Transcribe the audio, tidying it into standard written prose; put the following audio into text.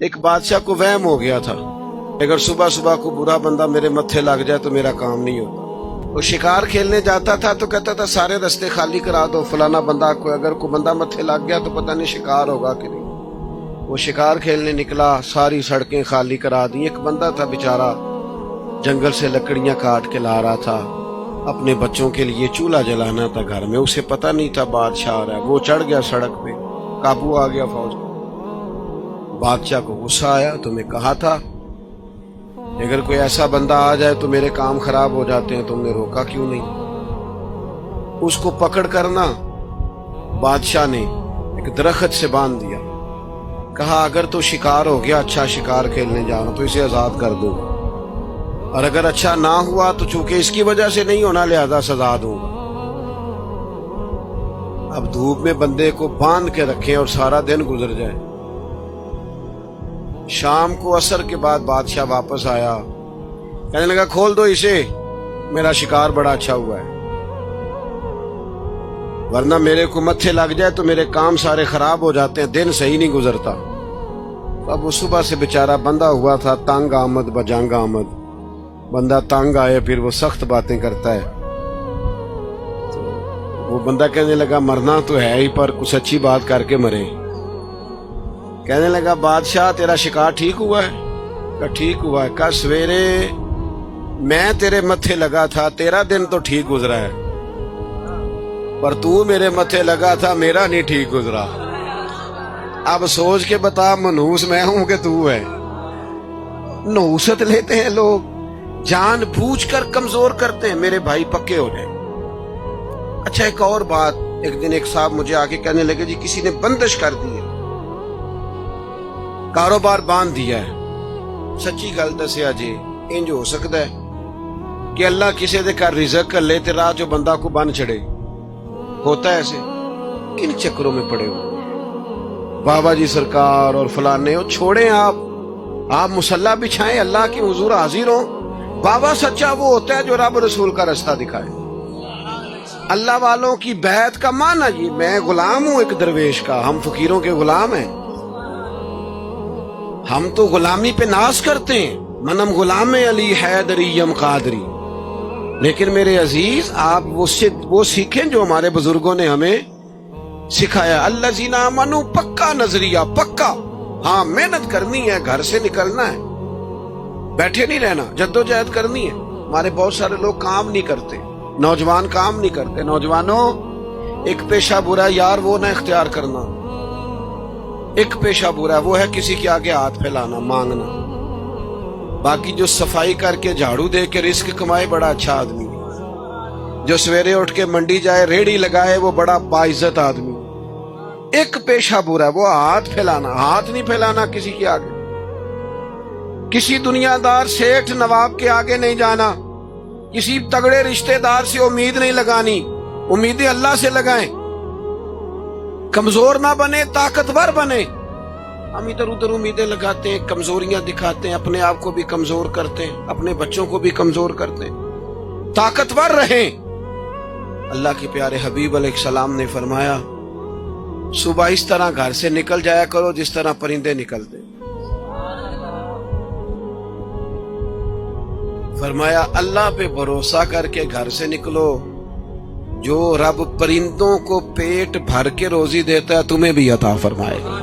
ایک بادشاہ کو وہم ہو گیا تھا اگر صبح صبح کو برا بندہ میرے متھے لگ جائے تو میرا کام نہیں ہوتا۔ وہ شکار کھیلنے جاتا تھا تو کہتا تھا سارے رستے خالی کرا دو، فلانا بندہ کو اگر کوئی بندہ متھے لگ گیا تو پتہ نہیں شکار ہوگا کہ نہیں۔ وہ شکار کھیلنے نکلا، ساری سڑکیں خالی کرا دی۔ ایک بندہ تھا بیچارہ جنگل سے لکڑیاں کاٹ کے لا رہا تھا، اپنے بچوں کے لیے چولہا جلانا تھا گھر میں۔ اسے پتہ نہیں تھا بادشاہ آ رہا ہے۔ وہ چڑھ گیا سڑک پہ، قابو آ گیا فوج۔ بادشاہ کو غصہ آیا، تمہیں کہا تھا اگر کوئی ایسا بندہ آ جائے تو میرے کام خراب ہو جاتے ہیں، تم نے روکا کیوں نہیں؟ اس کو پکڑ کرنا بادشاہ نے ایک درخت سے باندھ دیا، کہا اگر تو شکار ہو گیا، اچھا شکار کھیلنے جانا تو اسے آزاد کر دوں گا، اور اگر اچھا نہ ہوا تو چونکہ اس کی وجہ سے نہیں ہونا لہذا سزا دوں گا۔ اب دھوپ میں بندے کو باندھ کے رکھیں اور سارا دن گزر جائے۔ شام کو عصر کے بعد بادشاہ واپس آیا، کہنے لگا کھول دو اسے، میرا شکار بڑا اچھا ہوا ہے، ورنہ میرے کو متھے لگ جائے تو میرے کام سارے خراب ہو جاتے ہیں، دن صحیح نہیں گزرتا۔ اب وہ صبح سے بیچارہ بندہ ہوا تھا، تنگ آمد بجنگ آمد۔ بندہ تنگ آئے پھر وہ سخت باتیں کرتا ہے۔ وہ بندہ کہنے لگا مرنا تو ہے ہی پر کچھ اچھی بات کر کے مرے۔ کہنے لگا بادشاہ تیرا شکار ٹھیک ہوا ہے؟ کہا ٹھیک ہوا ہے۔ کہا سویرے میں تیرے متھے لگا تھا، تیرا دن تو ٹھیک گزرا ہے، پر تو میرے متھے لگا تھا، میرا نہیں ٹھیک گزرا۔ اب سوچ کے بتا منحوس میں ہوں کہ تو ہے؟ نحوست لیتے ہیں لوگ، جان بوجھ کر کمزور کرتے ہیں۔ میرے بھائی پکے ہو جائیں۔ اچھا ایک اور بات، ایک دن ایک صاحب مجھے آ کے کہنے لگے جی کسی نے بندش کر دی ہے، کاروبار باندھ دیا ہے۔ سچی گل دسیا جی، انج ہو سکتا ہے کہ اللہ کسی دے کر رزق کر لے تے راہ جو بندہ کو بن چھڑے؟ ہوتا ہے ایسے؟ کن چکروں میں پڑے ہو؟ بابا جی سرکار اور فلانے ہو، چھوڑیں آپ مصلی بچھائیں، اللہ کے حضور حاضر ہوں۔ بابا سچا وہ ہوتا ہے جو رب رسول کا رستہ دکھائے۔ اللہ والوں کی بیعت کا معنی جی میں غلام ہوں ایک درویش کا، ہم فقیروں کے غلام ہیں۔ ہم تو غلامی پہ ناز کرتے ہیں، منم غلام علی حیدری یم قادری۔ لیکن میرے عزیز آپ وہ سیکھیں جو ہمارے بزرگوں نے ہمیں سکھایا۔ الذین آمنوا، پکا نظریہ، پکا، ہاں محنت کرنی ہے، گھر سے نکلنا ہے، بیٹھے نہیں رہنا، جدوجہد کرنی ہے۔ ہمارے بہت سارے لوگ کام نہیں کرتے، نوجوان کام نہیں کرتے۔ نوجوانوں ایک پیشہ برا یار وہ نہ اختیار کرنا، ایک پیشہ برا وہ ہے کسی کے آگے ہاتھ پھیلانا، مانگنا۔ باقی جو صفائی کر کے جھاڑو دے کے رزق کمائے بڑا اچھا آدمی، جو سویرے اٹھ کے منڈی جائے ریڑھی لگائے وہ بڑا باعزت آدمی۔ ایک پیشہ برا وہ ہاتھ پھیلانا، ہاتھ نہیں پھیلانا کسی کے آگے، کسی دنیا دار سیٹھ نواب کے آگے نہیں جانا، کسی تگڑے رشتہ دار سے امید نہیں لگانی، امیدیں اللہ سے لگائیں۔ کمزور نہ بنے، طاقتور بنے۔ ہم ادھر ادھر امیدیں لگاتے ہیں، کمزوریاں دکھاتے ہیں، اپنے آپ کو بھی کمزور کرتے ہیں، اپنے بچوں کو بھی کمزور کرتے ہیں۔ طاقتور رہیں۔ اللہ کے پیارے حبیب علیہ السلام نے فرمایا صبح اس طرح گھر سے نکل جایا کرو جس طرح پرندے نکلتے۔ فرمایا اللہ پہ بھروسہ کر کے گھر سے نکلو، جو رب پرندوں کو پیٹ بھر کے روزی دیتا ہے تمہیں بھی عطا فرمائے گا۔